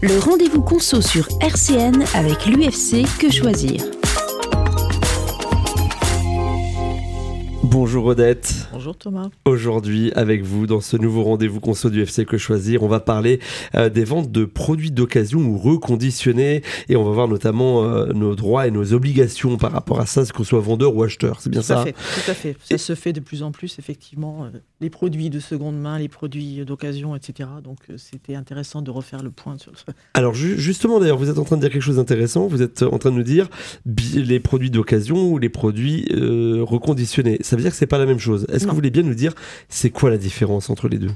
Le rendez-vous conso sur RCN avec l'UFC Que Choisir. Bonjour Odette. Bonjour Thomas. Aujourd'hui, avec vous, dans ce nouveau rendez-vous conso du FC Que Choisir, on va parler des ventes de produits d'occasion ou reconditionnés, et on va voir notamment nos droits et nos obligations par rapport à ça, qu'on soit vendeur ou acheteur. C'est bien ça? Tout à fait. Ça se fait de plus en plus, effectivement. Les produits de seconde main, les produits d'occasion, etc. Donc c'était intéressant de refaire le point sur ça. Alors justement, d'ailleurs, vous êtes en train de dire quelque chose d'intéressant. Vous êtes en train de nous dire les produits d'occasion ou les produits reconditionnés. Ça veut dire que c'est pas la même chose. Est-ce que vous voulez bien nous dire c'est quoi la différence entre les deux?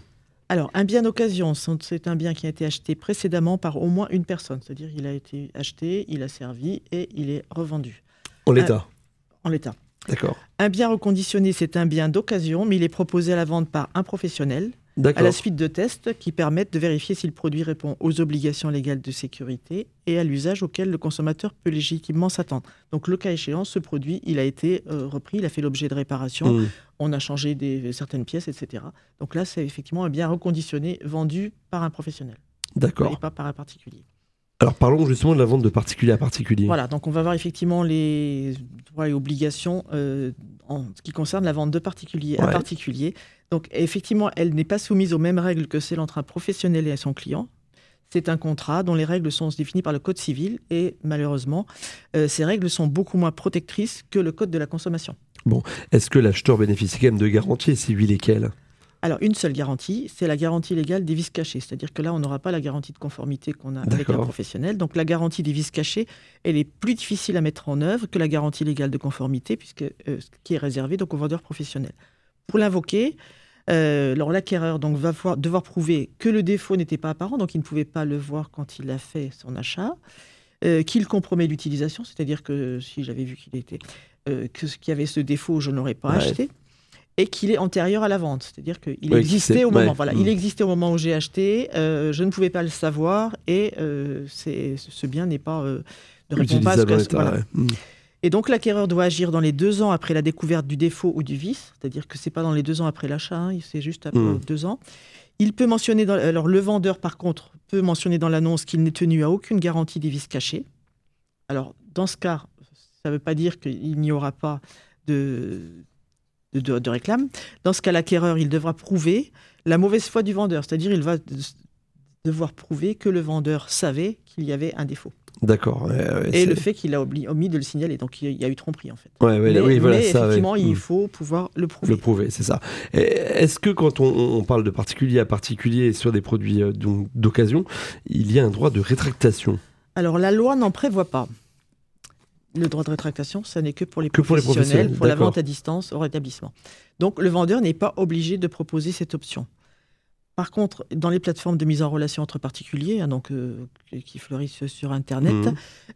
Alors, un bien d'occasion, c'est un bien qui a été acheté précédemment par au moins une personne. C'est-à-dire il a été acheté, il a servi et il est revendu. En l'état? En l'état. D'accord. Un bien reconditionné, c'est un bien d'occasion, mais il est proposé à la vente par un professionnel, à la suite de tests qui permettent de vérifier si le produit répond aux obligations légales de sécurité et à l'usage auquel le consommateur peut légitimement s'attendre. Donc, le cas échéant, ce produit, il a été repris, il a fait l'objet de réparation, on a changé certaines pièces, etc. Donc là, c'est effectivement un bien reconditionné vendu par un professionnel. D'accord. Et pas par un particulier. Alors parlons justement de la vente de particulier à particulier. Voilà, donc on va voir effectivement les droits et obligations en ce qui concerne la vente de particulier à particulier. Donc effectivement, elle n'est pas soumise aux mêmes règles que celle entre un professionnel et son client. C'est un contrat dont les règles sont définies par le Code civil et malheureusement, ces règles sont beaucoup moins protectrices que le Code de la consommation. Bon, est-ce que l'acheteur bénéficie quand même de garanties et si oui, lesquelles ? Alors, une seule garantie, c'est la garantie légale des vices cachés. C'est-à-dire que là, on n'aura pas la garantie de conformité qu'on a avec un professionnel. Donc, la garantie des vices cachés, elle est plus difficile à mettre en œuvre que la garantie légale de conformité, puisque qui est réservée donc aux vendeurs professionnels. Pour l'invoquer, l'acquéreur donc, va devoir prouver que le défaut n'était pas apparent, donc il ne pouvait pas le voir quand il a fait son achat, qu'il compromet l'utilisation, c'est-à-dire que si j'avais vu qu'il y avait ce défaut, je n'aurais pas acheté. Et qu'il est antérieur à la vente, c'est-à-dire qu'il existait au moment. Voilà, il existait au moment où j'ai acheté. Je ne pouvais pas le savoir et ce bien ne répond pas à ce que. Voilà. Et donc l'acquéreur doit agir dans les 2 ans après la découverte du défaut ou du vice, c'est-à-dire que c'est pas dans les 2 ans après l'achat, c'est juste après 2 ans. Il peut mentionner alors le vendeur par contre peut mentionner dans l'annonce qu'il n'est tenu à aucune garantie des vices cachés. Alors dans ce cas, ça ne veut pas dire qu'il n'y aura pas de réclame. Dans ce cas, l'acquéreur, il devra prouver la mauvaise foi du vendeur. C'est-à-dire, il va devoir prouver que le vendeur savait qu'il y avait un défaut. D'accord. Et le fait qu'il a omis de le signaler. Donc, il y a eu tromperie, en fait. Mais effectivement, il faut pouvoir le prouver. Le prouver, c'est ça. Est-ce que quand on parle de particulier à particulier sur des produits d'occasion, il y a un droit de rétractation? Alors, la loi n'en prévoit pas. Le droit de rétractation, ça n'est que pour les professionnels, pour la vente à distance au rétablissement. Donc, le vendeur n'est pas obligé de proposer cette option. Par contre, dans les plateformes de mise en relation entre particuliers, qui fleurissent sur Internet,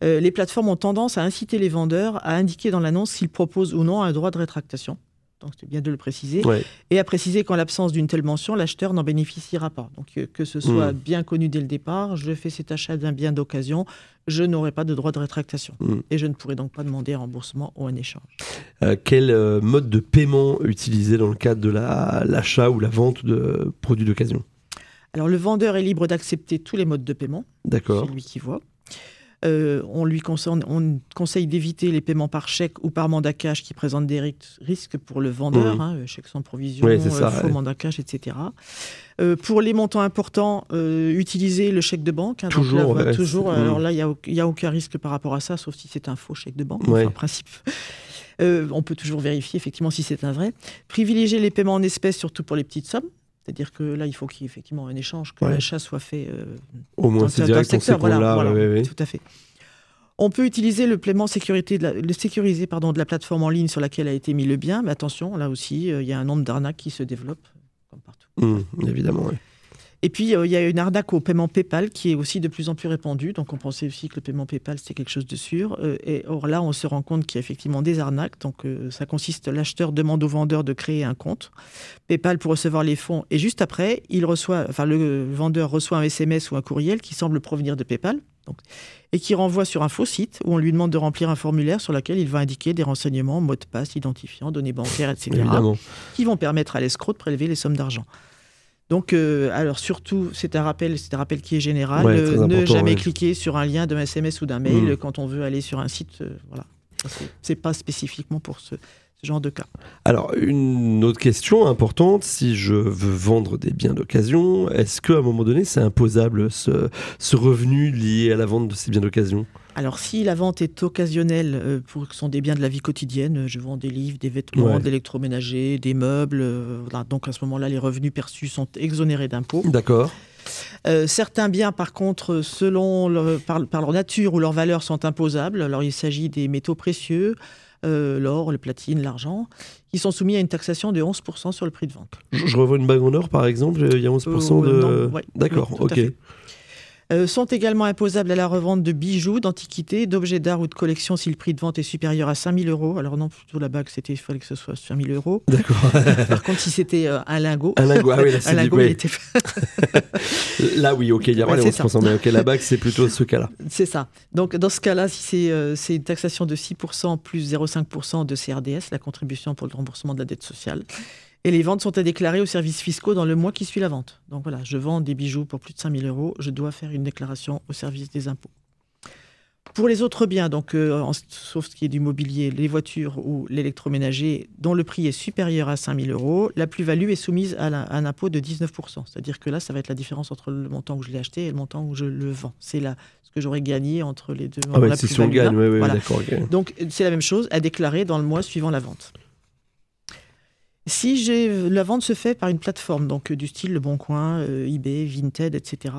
les plateformes ont tendance à inciter les vendeurs à indiquer dans l'annonce s'ils proposent ou non un droit de rétractation. Donc, c'est bien de le préciser. Et à préciser qu'en l'absence d'une telle mention, l'acheteur n'en bénéficiera pas. Donc, que ce soit bien connu dès le départ, je fais cet achat d'un bien d'occasion, je n'aurai pas de droit de rétractation. Et je ne pourrai donc pas demander un remboursement ou un échange. Quel mode de paiement utiliser dans le cadre de l'achat ou la vente de produits d'occasion? Alors, le vendeur est libre d'accepter tous les modes de paiement. D'accord. C'est lui qui voit. On conseille d'éviter les paiements par chèque ou par mandat cash qui présentent des risques pour le vendeur, chèque sans provision, faux mandat cash, etc. Pour les montants importants, utiliser le chèque de banque. Toujours. Alors là, il n'y a aucun risque par rapport à ça, sauf si c'est un faux chèque de banque, en principe. On peut toujours vérifier effectivement si c'est un vrai. Privilégier les paiements en espèces, surtout pour les petites sommes. C'est-à-dire que là, il faut qu'il y ait effectivement un échange, que l'achat soit fait au moins c'est direct, on sait qu'on l'a. Tout à fait. On peut utiliser le paiement sécurisé de la plateforme en ligne sur laquelle a été mis le bien, mais attention, là aussi, il y a un nombre d'arnaques qui se développent, comme partout. Évidemment, oui. Et puis, il y a une arnaque au paiement PayPal qui est aussi de plus en plus répandue. Donc, on pensait aussi que le paiement PayPal, c'était quelque chose de sûr. Or, là, on se rend compte qu'il y a effectivement des arnaques. Donc, ça consiste, l'acheteur demande au vendeur de créer un compte PayPal pour recevoir les fonds. Et juste après, le vendeur reçoit un SMS ou un courriel qui semble provenir de PayPal. Et qui renvoie sur un faux site où on lui demande de remplir un formulaire sur lequel il va indiquer des renseignements, mots de passe, identifiants, données bancaires, etc. Évidemment. Qui vont permettre à l'escroc de prélever les sommes d'argent. Donc, alors surtout, c'est un rappel qui est général. Ne jamais cliquer sur un lien d'un SMS ou d'un mail quand on veut aller sur un site. Voilà. C'est pas spécifiquement pour ce genre de cas. Alors, une autre question importante, si je veux vendre des biens d'occasion, est-ce qu'à un moment donné, c'est imposable ce revenu lié à la vente de ces biens d'occasion ? Alors, si la vente est occasionnelle, pour ce sont des biens de la vie quotidienne, je vends des livres, des vêtements, de l'électroménager, des meubles, voilà. Donc à ce moment-là, les revenus perçus sont exonérés d'impôts. D'accord. Certains biens, par contre, par leur nature ou leur valeur, sont imposables. Alors, il s'agit des métaux précieux, l'or, le platine, l'argent, qui sont soumis à une taxation de 11% sur le prix de vente. Je revends une bague en or, par exemple, il y a 11% de... Non, ouais, d'accord, oui, ok. Sont également imposables à la revente de bijoux, d'antiquités, d'objets d'art ou de collection si le prix de vente est supérieur à 5 000 €. Alors non, plutôt la bague, il fallait que ce soit 5 000 €. D'accord. Par contre, si c'était un lingot... Un lingot, ah oui, là, c'est un lingot, il était... Là, oui, ok, il y a pas les 11%, mais ok, la bague, c'est plutôt ce cas-là. C'est ça. Donc, dans ce cas-là, si c'est une taxation de 6% plus 0,5% de CRDS, la contribution pour le remboursement de la dette sociale. Et les ventes sont à déclarer aux services fiscaux dans le mois qui suit la vente. Donc voilà, je vends des bijoux pour plus de 5 000 €, je dois faire une déclaration au service des impôts. Pour les autres biens, donc, sauf ce qui est du mobilier, les voitures ou l'électroménager, dont le prix est supérieur à 5 000 €, la plus-value est soumise à un impôt de 19%. C'est-à-dire que là, ça va être la différence entre le montant où je l'ai acheté et le montant où je le vends. C'est là ce que j'aurais gagné entre les deux. Ah ouais, c'est si on gagne, oui, voilà. D'accord. Okay. Donc c'est la même chose à déclarer dans le mois suivant la vente. Si la vente se fait par une plateforme, donc du style Le Bon Coin, eBay, Vinted, etc.,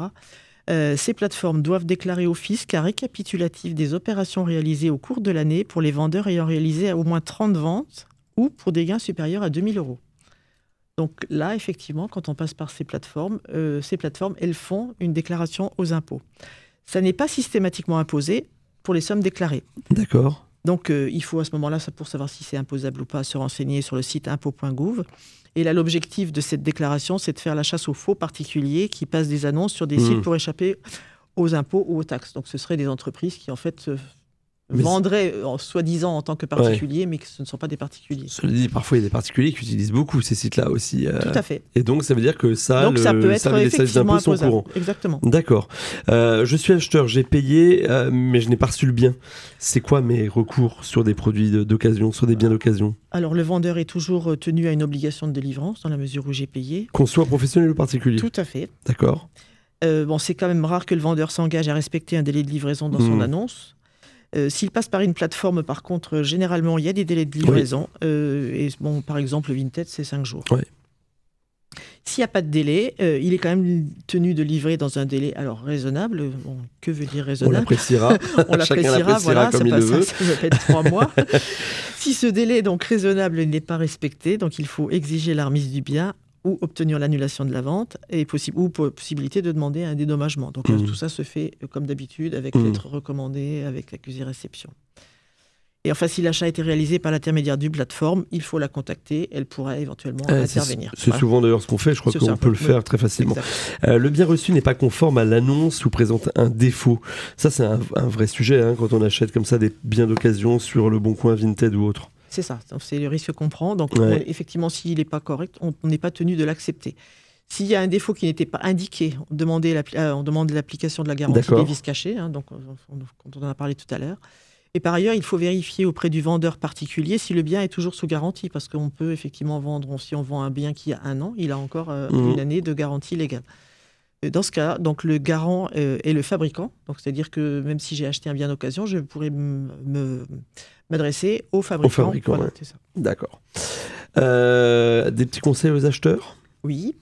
ces plateformes doivent déclarer au fisc un récapitulatif des opérations réalisées au cours de l'année pour les vendeurs ayant réalisé au moins 30 ventes ou pour des gains supérieurs à 2 000 €. Donc là, effectivement, quand on passe par ces plateformes, elles font une déclaration aux impôts. Ça n'est pas systématiquement imposé pour les sommes déclarées. D'accord. Donc, il faut à ce moment-là, pour savoir si c'est imposable ou pas, se renseigner sur le site impôts.gouv. Et là, l'objectif de cette déclaration, c'est de faire la chasse aux faux particuliers qui passent des annonces sur des sites pour échapper aux impôts ou aux taxes. Donc, ce seraient des entreprises qui, en fait, vendraient soi-disant en tant que particuliers, mais que ce ne sont pas des particuliers. Cela dit, parfois, il y a des particuliers qui utilisent beaucoup ces sites-là aussi. Tout à fait. Et donc, ça veut dire que ça peut être les impôts sont au courant. Exactement. D'accord. Je suis acheteur, j'ai payé, mais je n'ai pas reçu le bien. C'est quoi mes recours sur des produits d'occasion, sur des biens d'occasion ? Alors, le vendeur est toujours tenu à une obligation de délivrance dans la mesure où j'ai payé. Qu'on soit professionnel ou particulier ? Tout à fait. D'accord. C'est quand même rare que le vendeur s'engage à respecter un délai de livraison dans son annonce. S'il passe par une plateforme, par contre, généralement, il y a des délais de livraison. Par exemple, le Vinted, c'est 5 jours. Ouais. S'il n'y a pas de délai, il est quand même tenu de livrer dans un délai raisonnable. Bon, que veut dire raisonnable ? On l'appréciera. On l'appréciera, voilà, comme il le veut. Ça peut être 3 mois. Si ce délai donc raisonnable n'est pas respecté, donc il faut exiger la remise du bien ou obtenir l'annulation de la vente, ou possibilité de demander un dédommagement. Donc tout ça se fait comme d'habitude, avec lettre recommandée, avec accusé-réception. Et enfin, si l'achat a été réalisé par l'intermédiaire d'une plateforme, il faut la contacter, elle pourra éventuellement intervenir. C'est souvent d'ailleurs ce qu'on fait, je crois qu'on peut le faire très facilement. Le bien reçu n'est pas conforme à l'annonce ou présente un défaut. Ça, c'est un vrai sujet quand on achète comme ça des biens d'occasion sur Le Bon Coin, Vinted ou autre. C'est ça, c'est le risque qu'on prend. Donc, effectivement, s'il n'est pas correct, on n'est pas tenu de l'accepter. S'il y a un défaut qui n'était pas indiqué, on demande l'application de la garantie des vices cachés, donc, quand on en a parlé tout à l'heure. Et par ailleurs, il faut vérifier auprès du vendeur particulier si le bien est toujours sous garantie, parce qu'on peut effectivement vendre, si on vend un bien qui a 1 an, il a encore une année de garantie légale. Dans ce cas, donc, le garant est le fabricant. Donc, c'est-à-dire que même si j'ai acheté un bien d'occasion, je pourrais m'adresser au fabricant. Voilà, c'est ça. D'accord. Des petits conseils aux acheteurs ? Oui.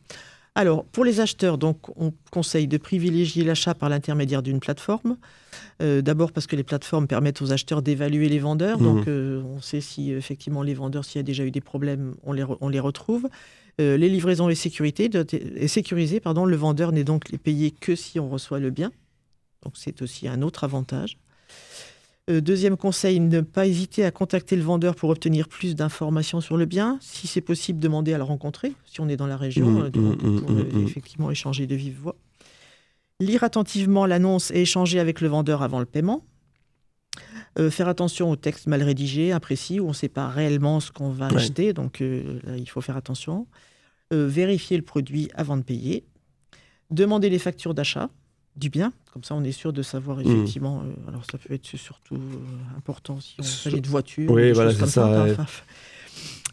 Alors, pour les acheteurs, donc, on conseille de privilégier l'achat par l'intermédiaire d'une plateforme. D'abord parce que les plateformes permettent aux acheteurs d'évaluer les vendeurs. Donc, on sait si effectivement les vendeurs, s'il y a déjà eu des problèmes, on les retrouve. Les livraisons est sécurisées. Le vendeur n'est donc payé que si on reçoit le bien. Donc, c'est aussi un autre avantage. Deuxième conseil, ne pas hésiter à contacter le vendeur pour obtenir plus d'informations sur le bien. Si c'est possible, demander à le rencontrer, si on est dans la région, pour effectivement échanger de vive voix. Lire attentivement l'annonce et échanger avec le vendeur avant le paiement. Faire attention aux textes mal rédigés, imprécis, où on ne sait pas réellement ce qu'on va acheter, donc là, il faut faire attention. vérifier le produit avant de payer, demander les factures d'achat du bien, comme ça on est sûr de savoir effectivement, alors ça peut être surtout important si on s'agit de voitures, oui, des voilà, choses comme ça.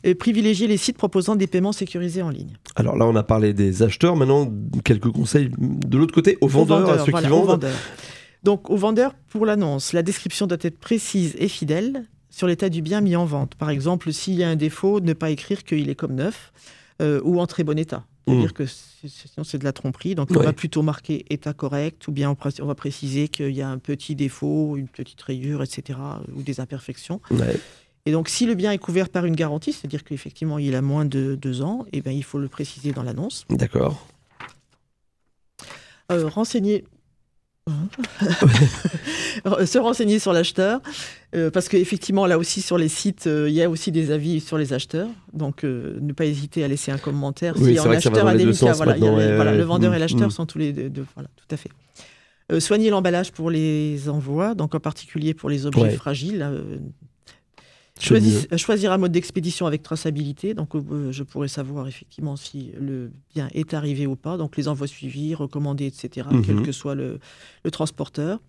Et privilégier les sites proposant des paiements sécurisés en ligne. Alors là, on a parlé des acheteurs. Maintenant, quelques conseils de l'autre côté, aux vendeurs, à ceux qui vendent. Aux vendeurs. Donc, aux vendeurs, pour l'annonce, la description doit être précise et fidèle sur l'état du bien mis en vente. Par exemple, s'il y a un défaut, ne pas écrire qu'il est comme neuf ou en très bon état. C'est-à-dire que sinon, c'est de la tromperie. Donc, on va plutôt marquer état correct ou bien on va préciser qu'il y a un petit défaut, une petite rayure, etc. ou des imperfections. Ouais. Et donc, si le bien est couvert par une garantie, c'est-à-dire qu'effectivement, il a moins de 2 ans, eh bien, il faut le préciser dans l'annonce. D'accord. Se renseigner sur l'acheteur, parce qu'effectivement, là aussi, sur les sites, il y a aussi des avis sur les acheteurs. Donc, ne pas hésiter à laisser un commentaire. Oui, si un acheteur a des cas, le vendeur et l'acheteur sont tous les deux. Voilà, tout à fait. Soigner l'emballage pour les envois, donc en particulier pour les objets fragiles. Choisir un mode d'expédition avec traçabilité, donc je pourrais savoir effectivement si le bien est arrivé ou pas, donc les envois suivis, recommandés, etc., quel que soit le transporteur.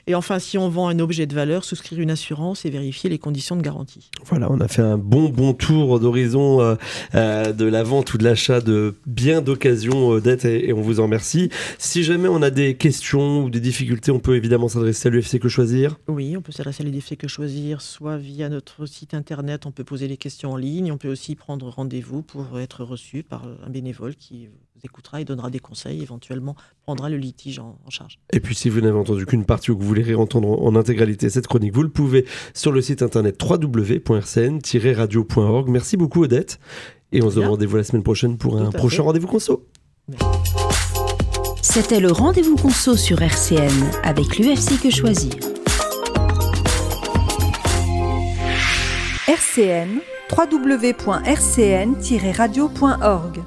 Et enfin, si on vend un objet de valeur, souscrire une assurance et vérifier les conditions de garantie. Voilà, on a fait un bon tour d'horizon de la vente ou de l'achat de biens d'occasion, Odette, et on vous en remercie. Si jamais on a des questions ou des difficultés, on peut évidemment s'adresser à l'UFC Que Choisir. Oui, on peut s'adresser à l'UFC Que Choisir, soit via notre site internet, on peut poser les questions en ligne, on peut aussi prendre rendez-vous pour être reçu par un bénévole qui vous écoutera et donnera des conseils, éventuellement prendra le litige en charge. Et puis si vous n'avez entendu qu'une partie ou que vous voulez réentendre en intégralité cette chronique, vous le pouvez sur le site internet www.rcn-radio.org. Merci beaucoup, Odette, et on se donne rendez-vous la semaine prochaine pour un prochain rendez-vous conso. C'était le rendez-vous conso sur RCN avec l'UFC Que Choisir. RCN, www.rcn-radio.org